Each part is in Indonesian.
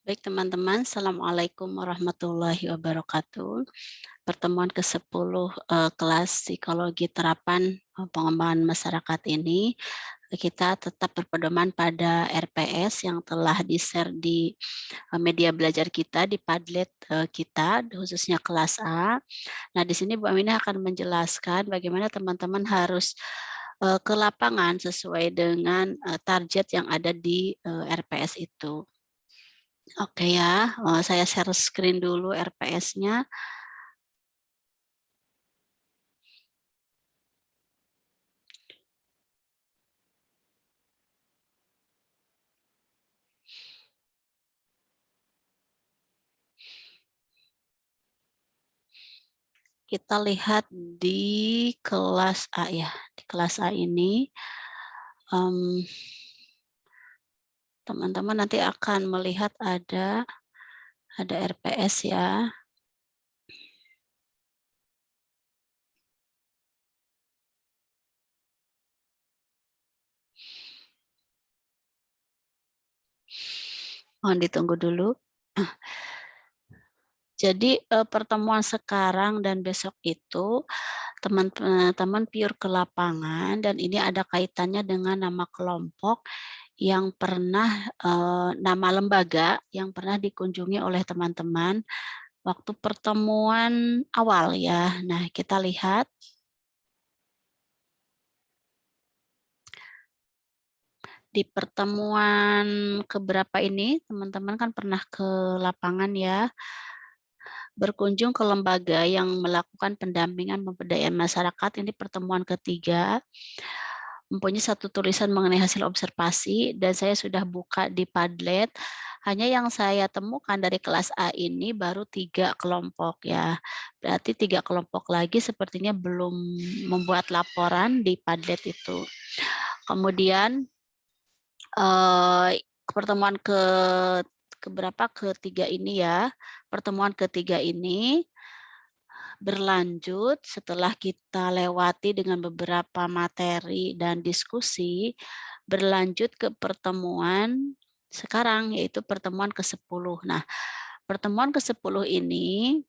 Baik teman-teman, Assalamualaikum warahmatullahi wabarakatuh. Pertemuan ke-10 kelas psikologi terapan pengembangan masyarakat ini, kita tetap berpedoman pada RPS yang telah di-share di media belajar kita, di Padlet kita, khususnya kelas A. Nah, di sini Bu Aminah akan menjelaskan bagaimana teman-teman harus ke lapangan sesuai dengan target yang ada di RPS itu. Oke ya, saya share screen dulu RPS-nya. Kita lihat di kelas A ya. Di kelas A ini, teman-teman nanti akan melihat ada RPS ya. Mohon ditunggu dulu. Jadi pertemuan sekarang dan besok itu teman-teman pure ke lapangan dan ini ada kaitannya dengan nama kelompok yang pernah nama lembaga yang pernah dikunjungi oleh teman-teman waktu pertemuan awal ya. Nah, kita lihat di pertemuan keberapa ini teman-teman kan pernah ke lapangan ya, berkunjung ke lembaga yang melakukan pendampingan pemberdayaan masyarakat. Ini pertemuan ketiga, mempunyai satu tulisan mengenai hasil observasi dan saya sudah buka di Padlet. Hanya yang saya temukan dari kelas A ini baru 3 kelompok ya. Berarti 3 kelompok lagi sepertinya belum membuat laporan di Padlet itu. Kemudian pertemuan keberapa ketiga ini ya. Pertemuan ketiga ini berlanjut setelah kita lewati dengan beberapa materi dan diskusi, berlanjut ke pertemuan sekarang, yaitu pertemuan ke-10. Nah, pertemuan ke-10 ini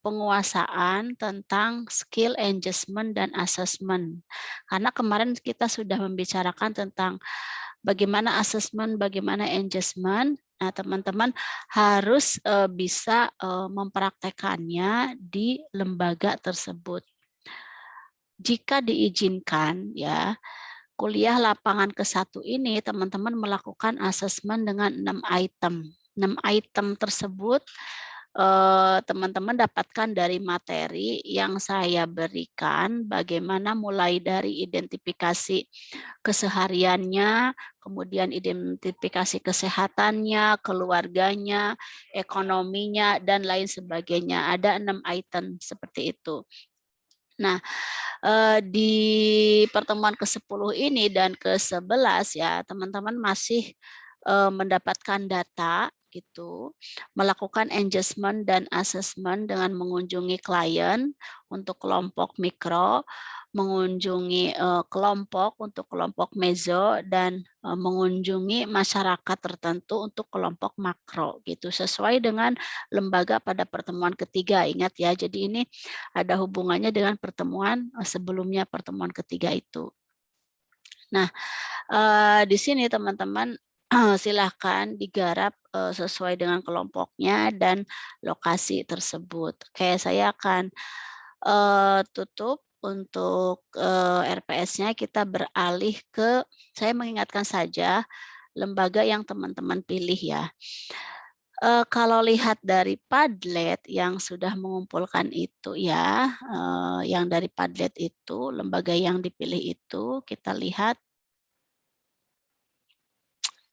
penguasaan tentang skill adjustment dan assessment. Karena kemarin kita sudah membicarakan tentang bagaimana assessment, bagaimana adjustment. Nah, teman-teman harus bisa mempraktekannya di lembaga tersebut. Jika diizinkan ya, kuliah lapangan ke-1 ini teman-teman melakukan asesmen dengan 6 item. 6 item tersebut teman-teman dapatkan dari materi yang saya berikan, bagaimana mulai dari identifikasi kesehariannya, kemudian identifikasi kesehatannya, keluarganya, ekonominya, dan lain sebagainya. Ada 6 item seperti itu. Nah, di pertemuan ke-10 ini dan ke-11 ya, teman-teman masih mendapatkan data gitu, melakukan adjustment dan assessment dengan mengunjungi klien untuk kelompok mikro, mengunjungi kelompok untuk kelompok meso, dan mengunjungi masyarakat tertentu untuk kelompok makro gitu, sesuai dengan lembaga pada pertemuan ketiga. Ingat ya, jadi ini ada hubungannya dengan pertemuan sebelumnya, pertemuan ketiga itu. Nah, di sini teman-teman silahkan digarap sesuai dengan kelompoknya dan lokasi tersebut. Oke, saya akan tutup untuk RPS-nya. Kita beralih ke, saya mengingatkan saja lembaga yang teman-teman pilih ya. Kalau lihat dari Padlet yang sudah mengumpulkan itu ya, yang dari Padlet itu, lembaga yang dipilih itu, kita lihat.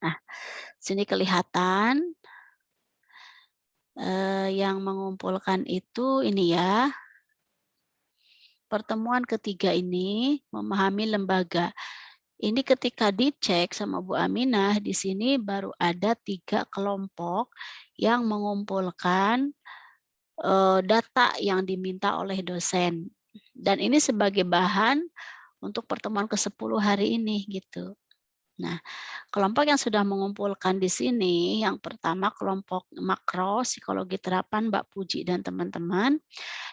Nah, sini kelihatan yang mengumpulkan itu ini ya. Pertemuan ketiga ini memahami lembaga. Ini ketika dicek sama Bu Aminah, di sini baru ada 3 kelompok yang mengumpulkan data yang diminta oleh dosen. Dan ini sebagai bahan untuk pertemuan ke-10 hari ini gitu. Nah, kelompok yang sudah mengumpulkan di sini, yang pertama kelompok makro, psikologi terapan Mbak Puji dan teman-teman.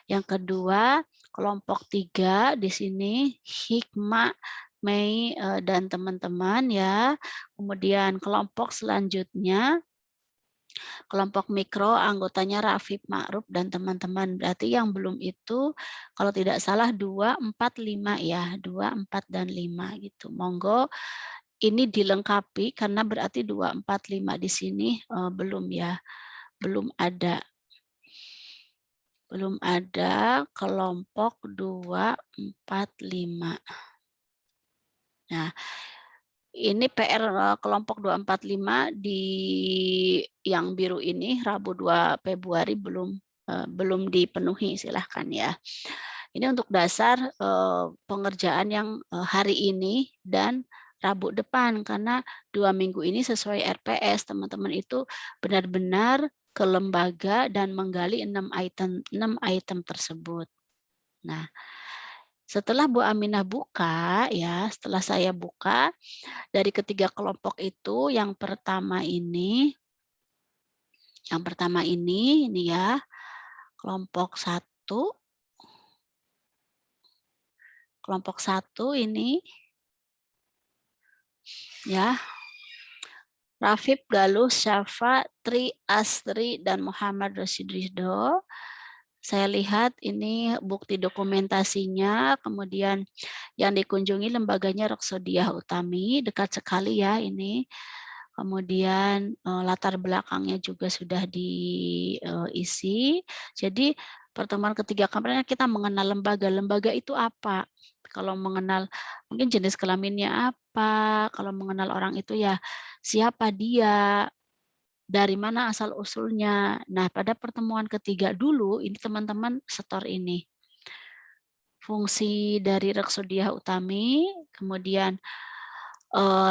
Yang kedua, kelompok 3 di sini Hikmah, Mei, dan teman-teman ya. Kemudian kelompok selanjutnya, kelompok mikro anggotanya Rafif Ma'ruf dan teman-teman. Berarti yang belum itu kalau tidak salah 2, 4, 5 ya. 2, 4, dan 5 gitu. Monggo ini dilengkapi karena berarti 2, 4, 5 di sini belum ya. Belum ada. Belum ada kelompok 2, 4, 5. Nah, ini PR kelompok 2, 4, 5 di yang biru ini Rabu 2 Februari belum dipenuhi, silahkan ya. Ini untuk dasar pengerjaan yang hari ini dan Rabu depan, karena 2 minggu ini sesuai RPS, teman-teman itu benar-benar ke lembaga dan menggali 6 item tersebut. Nah, setelah Bu Aminah buka ya, setelah saya buka dari ketiga kelompok itu yang pertama ini ya, kelompok satu ini ya, Rafif, Galuh, Syafa, Tri, Astri, dan Muhammad Rashid Ridho. Saya lihat ini bukti dokumentasinya, kemudian yang dikunjungi lembaganya Roksodiah Utami, dekat sekali ya ini. Kemudian latar belakangnya juga sudah diisi. Jadi pertemuan ketiga kemarin kita mengenal lembaga. Lembaga itu apa? Kalau mengenal mungkin jenis kelaminnya apa, kalau mengenal orang itu ya siapa dia, dari mana asal-usulnya. Nah, pada pertemuan ketiga dulu, ini teman-teman setor ini. Fungsi dari Reksodiah Utami, kemudian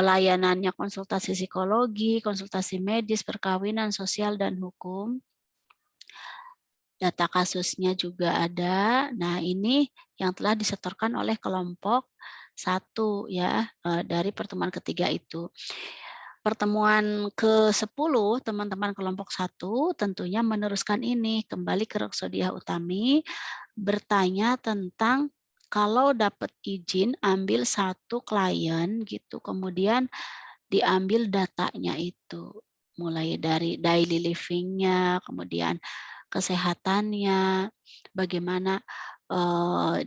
layanannya konsultasi psikologi, konsultasi medis, perkawinan, sosial, dan hukum. Data kasusnya juga ada. Nah, ini yang telah disetorkan oleh kelompok 1 ya, dari pertemuan ketiga itu. Pertemuan ke-10 teman-teman kelompok 1 tentunya meneruskan ini, kembali ke Reksodiah Utami, bertanya tentang kalau dapat izin ambil satu klien gitu, kemudian diambil datanya itu, mulai dari daily living-nya, kemudian kesehatannya, bagaimana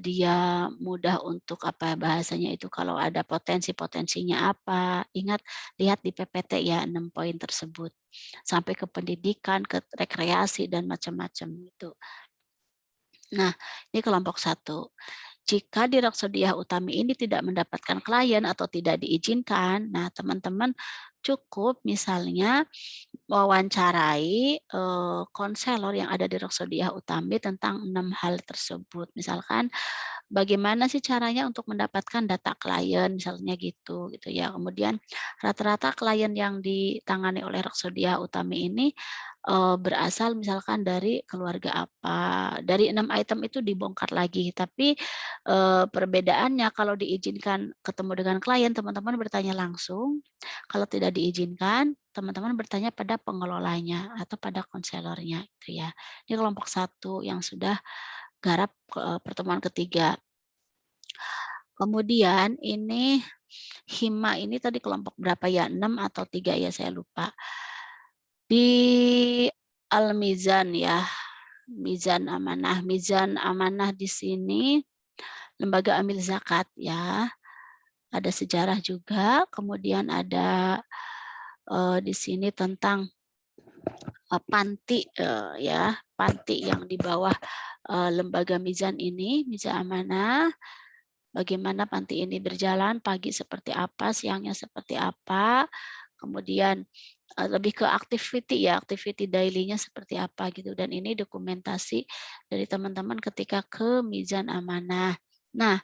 dia mudah untuk apa bahasanya itu kalau ada potensi-potensinya apa. Ingat, lihat di PPT ya 6 poin tersebut. Sampai ke pendidikan, ke rekreasi dan macam-macam itu. Nah, ini kelompok 1. Jika di Reksodiah Utami ini tidak mendapatkan klien atau tidak diizinkan, nah teman-teman cukup misalnya wawancarai konselor yang ada di Reksodiah Utami tentang 6 hal tersebut. Misalkan bagaimana sih caranya untuk mendapatkan data klien misalnya gitu ya. Kemudian rata-rata klien yang ditangani oleh Reksodiah Utami ini berasal misalkan dari keluarga apa. Dari 6 item itu dibongkar lagi, tapi perbedaannya kalau diizinkan ketemu dengan klien, teman-teman bertanya langsung. Kalau tidak diizinkan, teman-teman bertanya pada pengelolanya atau pada konselornya gitu ya. Ini kelompok 1 yang sudah garap pertemuan ketiga. Kemudian ini Hima ini tadi kelompok berapa ya? 6 atau 3 ya, saya lupa. Di Al-Mizan ya, Mizan Amanah. Mizan Amanah di sini lembaga amil zakat ya. Ada sejarah juga, kemudian ada di sini tentang panti ya, panti yang di bawah lembaga Mizan ini, Mizan Amanah. Bagaimana panti ini berjalan, pagi seperti apa, siangnya seperti apa, kemudian lebih ke activity ya, activity daily-nya seperti apa gitu. Dan ini dokumentasi dari teman-teman ketika ke Mizan Amanah. Nah,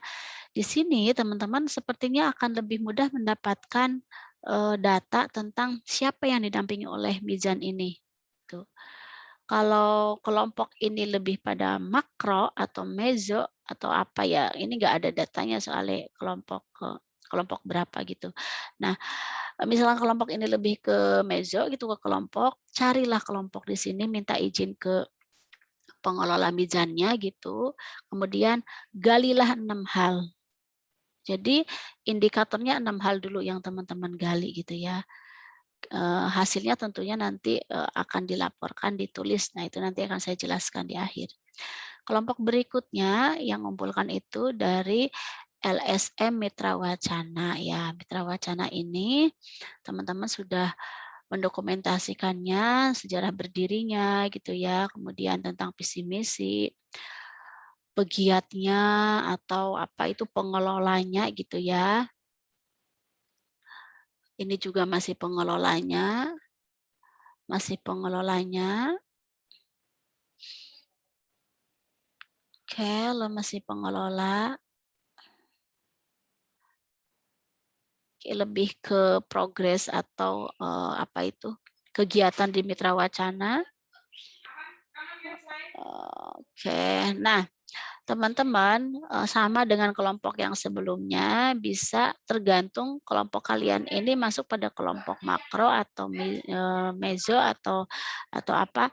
di sini teman-teman sepertinya akan lebih mudah mendapatkan data tentang siapa yang didampingi oleh Mizan ini. Tuh. Kalau kelompok ini lebih pada makro atau mezo atau apa ya, ini nggak ada datanya soalnya kelompok kelompok berapa gitu. Nah, misalnya kelompok ini lebih ke mezo gitu, ke kelompok, carilah kelompok di sini, minta izin ke pengelola mizannya gitu, kemudian galilah 6 hal. Jadi indikatornya 6 hal dulu yang teman-teman gali gitu ya. Hasilnya tentunya nanti akan dilaporkan, ditulis. Nah, itu nanti akan saya jelaskan di akhir. Kelompok berikutnya yang mengumpulkan itu dari LSM Mitra Wacana ya. Mitra Wacana ini teman-teman sudah mendokumentasikannya, sejarah berdirinya gitu ya, kemudian tentang visi misi, pegiatnya atau apa itu pengelolanya gitu ya. Ini juga masih pengelolanya, masih pengelolanya. Oke, lo masih pengelola. Lebih ke progres atau apa itu kegiatan di Mitra Wacana. Oke, nah teman-teman sama dengan kelompok yang sebelumnya bisa tergantung kelompok kalian ini masuk pada kelompok makro atau mezo atau apa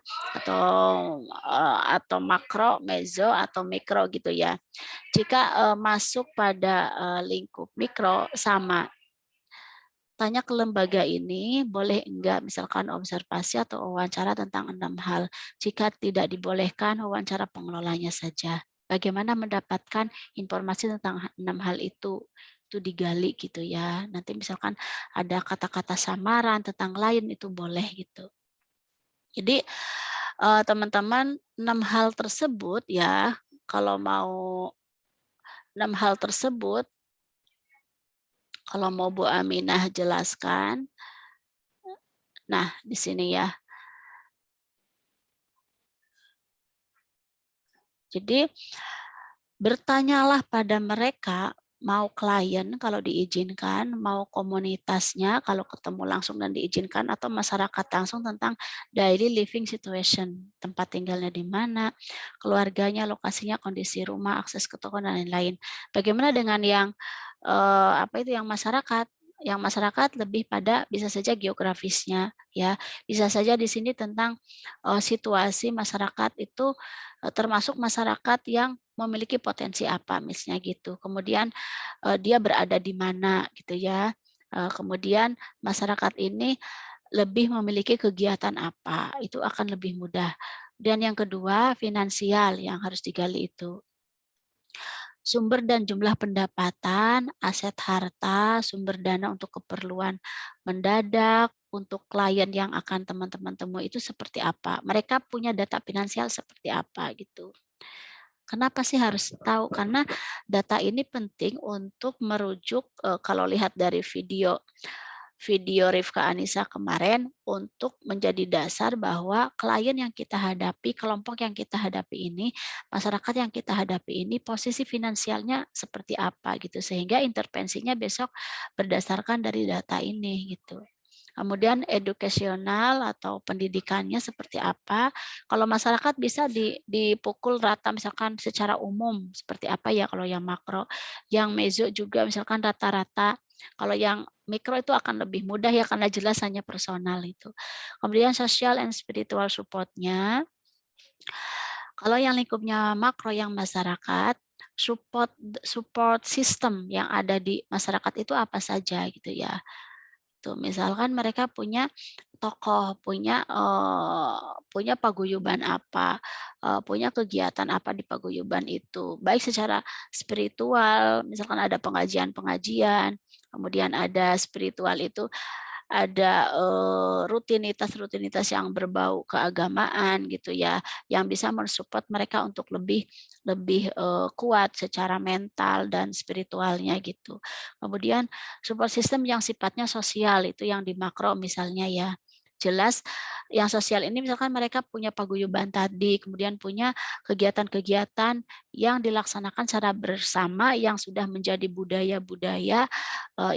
atau makro, mezo atau mikro gitu ya. Jika masuk pada lingkup mikro sama tanya ke lembaga ini boleh enggak misalkan observasi atau wawancara tentang 6 hal. Jika tidak dibolehkan wawancara pengelolanya saja. Bagaimana mendapatkan informasi tentang 6 hal itu digali gitu ya. Nanti misalkan ada kata-kata samaran tentang lain itu boleh gitu. Jadi teman-teman 6 hal tersebut ya kalau mau 6 hal tersebut kalau mau Bu Aminah jelaskan. Nah, di sini ya. Jadi bertanyalah pada mereka, mau klien kalau diizinkan, mau komunitasnya kalau ketemu langsung dan diizinkan, atau masyarakat langsung tentang daily living situation, tempat tinggalnya di mana, keluarganya, lokasinya, kondisi rumah, akses ke toko, dan lain-lain. Bagaimana dengan yang apa itu yang masyarakat? Yang masyarakat lebih pada bisa saja geografisnya, ya, bisa saja di sini tentang situasi masyarakat itu termasuk masyarakat yang memiliki potensi apa misalnya gitu. Kemudian dia berada di mana gitu ya. Kemudian masyarakat ini lebih memiliki kegiatan apa, itu akan lebih mudah. Dan yang kedua, finansial yang harus digali itu. Sumber dan jumlah pendapatan, aset harta, sumber dana untuk keperluan mendadak, untuk klien yang akan teman-teman temui itu seperti apa. Mereka punya data finansial seperti apa gitu. Kenapa sih harus tahu? Karena data ini penting untuk merujuk kalau lihat dari video Rifka Anissa kemarin untuk menjadi dasar bahwa klien yang kita hadapi, kelompok yang kita hadapi ini, masyarakat yang kita hadapi ini posisi finansialnya seperti apa gitu sehingga intervensinya besok berdasarkan dari data ini gitu. Kemudian edukasional atau pendidikannya seperti apa. Kalau masyarakat bisa dipukul rata misalkan secara umum seperti apa ya kalau yang makro. Yang mezo juga misalkan rata-rata. Kalau yang mikro itu akan lebih mudah ya karena jelas hanya personal itu. Kemudian social and spiritual support-nya. Kalau yang lingkupnya makro yang masyarakat, support system yang ada di masyarakat itu apa saja gitu ya. Tuh, misalkan mereka punya tokoh, punya paguyuban apa, punya kegiatan apa di paguyuban itu, baik secara spiritual, misalkan ada pengajian-pengajian, kemudian ada spiritual itu ada rutinitas-rutinitas yang berbau keagamaan gitu ya, yang bisa mensupport mereka untuk lebih kuat secara mental dan spiritualnya gitu. Kemudian support system yang sifatnya sosial itu yang di makro misalnya ya. Jelas yang sosial ini misalkan mereka punya paguyuban tadi, kemudian punya kegiatan-kegiatan yang dilaksanakan secara bersama yang sudah menjadi budaya-budaya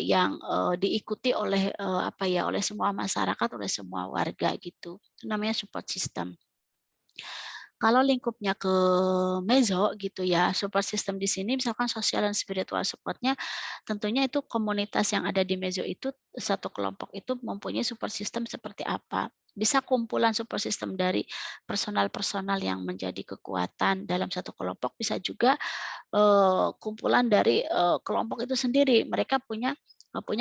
yang diikuti oleh apa ya, oleh semua masyarakat, oleh semua warga gitu. Itu namanya support system. Kalau lingkupnya ke meso gitu ya, support system di sini misalkan sosial dan spiritual support-nya tentunya itu komunitas yang ada di meso itu, satu kelompok itu mempunyai support system seperti apa. Bisa kumpulan support system dari personal-personal yang menjadi kekuatan dalam satu kelompok, bisa juga kumpulan dari kelompok itu sendiri. Mereka punya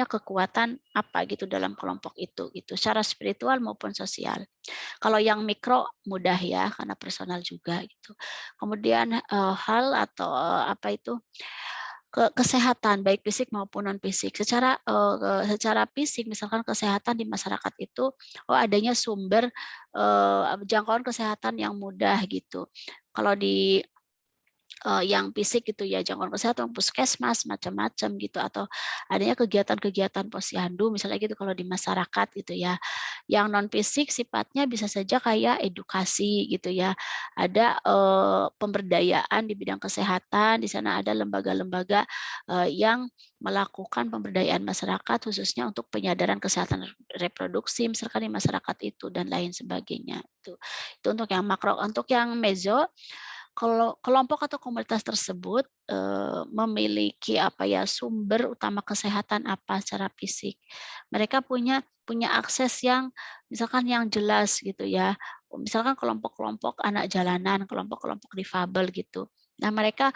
kekuatan apa gitu dalam kelompok itu gitu, secara spiritual maupun sosial. Kalau yang mikro mudah ya karena personal juga gitu. Kemudian hal atau apa itu kesehatan baik fisik maupun non fisik. Secara fisik misalkan kesehatan di masyarakat itu adanya sumber jangkauan kesehatan yang mudah gitu. Kalau di yang fisik gitu ya, jangkauan kesehatan, puskesmas, macam-macam gitu, atau adanya kegiatan-kegiatan posyandu misalnya gitu kalau di masyarakat gitu ya. Yang non fisik sifatnya bisa saja kayak edukasi gitu ya. Ada pemberdayaan di bidang kesehatan, di sana ada lembaga-lembaga yang melakukan pemberdayaan masyarakat khususnya untuk penyadaran kesehatan reproduksi misalkan di masyarakat itu dan lain sebagainya. Itu untuk yang makro. Untuk yang mezo, kalau kelompok atau komunitas tersebut memiliki apa ya sumber utama kesehatan apa secara fisik. Mereka punya akses yang misalkan yang jelas gitu ya. Misalkan kelompok-kelompok anak jalanan, kelompok-kelompok difabel gitu. Nah, mereka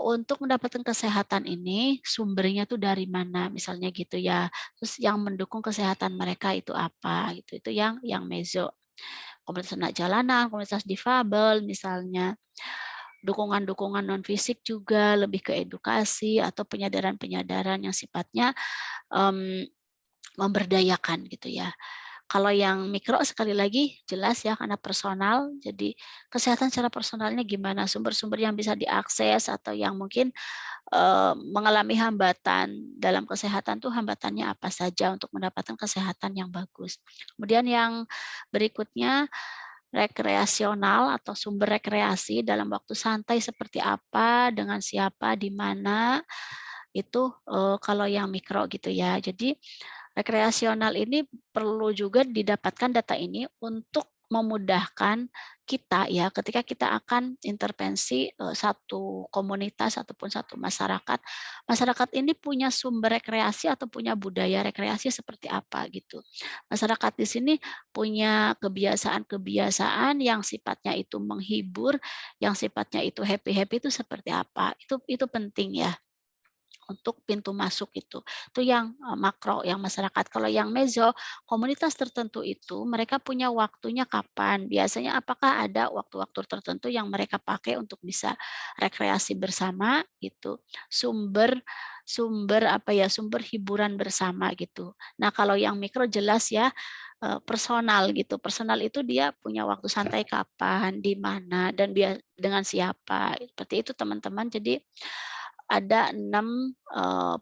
untuk mendapatkan kesehatan ini sumbernya tuh dari mana misalnya gitu ya. Terus yang mendukung kesehatan mereka itu apa gitu. Itu yang mezo. Komunitas anak jalanan, komunitas difabel misalnya. Dukungan-dukungan non fisik juga lebih ke edukasi atau penyadaran-penyadaran yang sifatnya mmm, memberdayakan gitu ya. Kalau yang mikro sekali lagi jelas ya karena personal, jadi kesehatan secara personalnya gimana, sumber-sumber yang bisa diakses atau yang mungkin mengalami hambatan dalam kesehatan tuh hambatannya apa saja untuk mendapatkan kesehatan yang bagus. Kemudian yang berikutnya rekreasional atau sumber rekreasi dalam waktu santai seperti apa, dengan siapa, di mana, itu kalau yang mikro gitu ya. Jadi rekreasional ini perlu juga didapatkan data ini untuk memudahkan kita ya ketika kita akan intervensi satu komunitas ataupun satu masyarakat. Masyarakat ini punya sumber rekreasi atau punya budaya rekreasi seperti apa gitu. Masyarakat di sini punya kebiasaan-kebiasaan yang sifatnya itu menghibur, yang sifatnya itu happy-happy itu seperti apa. Itu penting ya untuk pintu masuk itu. Itu yang makro, yang masyarakat. Kalau yang meso, komunitas tertentu itu mereka punya waktunya kapan. Biasanya apakah ada waktu-waktu tertentu yang mereka pakai untuk bisa rekreasi bersama gitu. Sumber sumber apa ya, sumber hiburan bersama gitu. Nah, kalau yang mikro jelas ya personal gitu. Personal itu dia punya waktu santai kapan, di mana, dan dengan siapa. Seperti itu teman-teman. Jadi ada 6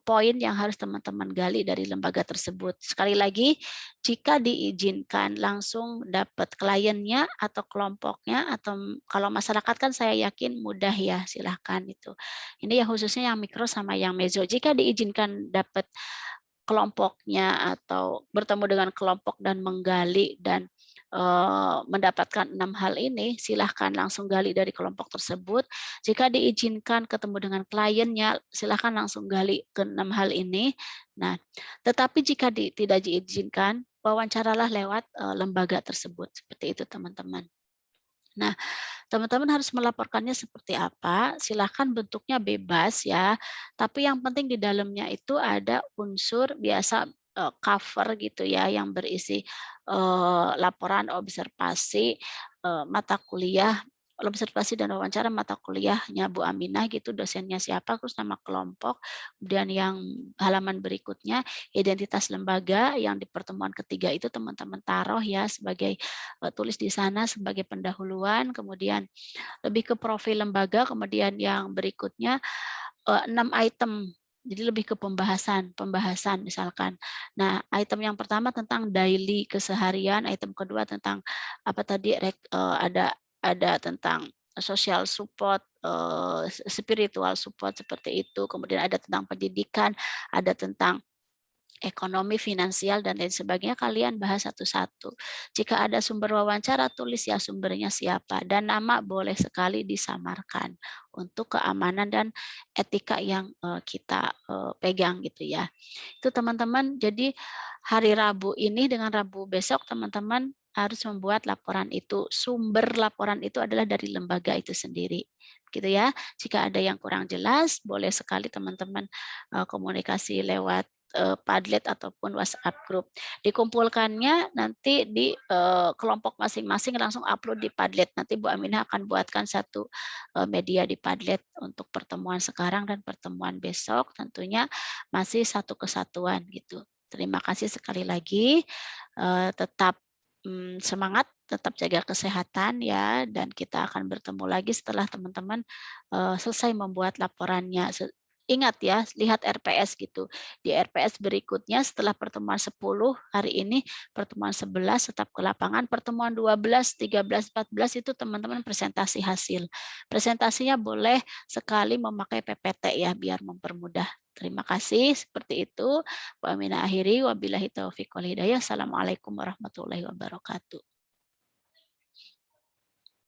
poin yang harus teman-teman gali dari lembaga tersebut. Sekali lagi, jika diizinkan langsung dapat kliennya atau kelompoknya atau kalau masyarakat kan saya yakin mudah ya, silahkan itu. Ini yang khususnya yang mikro sama yang mezo. Jika diizinkan dapat kelompoknya atau bertemu dengan kelompok dan menggali dan mendapatkan 6 hal ini, silahkan langsung gali dari kelompok tersebut. Jika diizinkan ketemu dengan kliennya, silahkan langsung gali ke 6 hal ini. Nah, tetapi jika tidak diizinkan, wawancaralah lewat lembaga tersebut. Seperti itu teman-teman. Nah, teman-teman harus melaporkannya seperti apa, silahkan bentuknya bebas ya, tapi yang penting di dalamnya itu ada unsur biasa cover gitu ya yang berisi laporan observasi mata kuliah, observasi dan wawancara mata kuliahnya Bu Aminah gitu, dosennya siapa, terus nama kelompok, kemudian yang halaman berikutnya identitas lembaga yang di pertemuan ketiga itu teman-teman taruh ya sebagai tulis di sana sebagai pendahuluan, kemudian lebih ke profil lembaga, kemudian yang berikutnya 6 item. Jadi lebih ke pembahasan pembahasan misalkan. Nah, item yang pertama tentang daily keseharian, item kedua tentang apa tadi ada tentang social support, spiritual support seperti itu, kemudian ada tentang pendidikan, ada tentang ekonomi, finansial, dan lain sebagainya, kalian bahas satu-satu. Jika ada sumber wawancara, tulis ya sumbernya siapa, dan nama boleh sekali disamarkan untuk keamanan dan etika yang kita pegang gitu ya. Itu teman-teman, jadi hari Rabu ini dengan Rabu besok teman-teman harus membuat laporan itu. Sumber laporan itu adalah dari lembaga itu sendiri. Gitu ya. Jika ada yang kurang jelas, boleh sekali teman-teman komunikasi lewat Padlet ataupun WhatsApp group. Dikumpulkannya nanti di kelompok masing-masing langsung upload di Padlet. Nanti Bu Aminah akan buatkan satu media di Padlet untuk pertemuan sekarang dan pertemuan besok, tentunya masih satu kesatuan gitu. Terima kasih sekali lagi, tetap semangat, tetap jaga kesehatan ya, dan kita akan bertemu lagi setelah teman-teman selesai membuat laporannya. Ingat ya, lihat RPS gitu. Di RPS berikutnya setelah pertemuan 10 hari ini, pertemuan 11 tetap ke lapangan, pertemuan 12, 13, 14 itu teman-teman presentasi hasil. Presentasinya boleh sekali memakai PPT ya, biar mempermudah. Terima kasih, seperti itu. Wa mina akhiri, wabillahi taufiq wal hidayah. Assalamualaikum warahmatullahi wabarakatuh.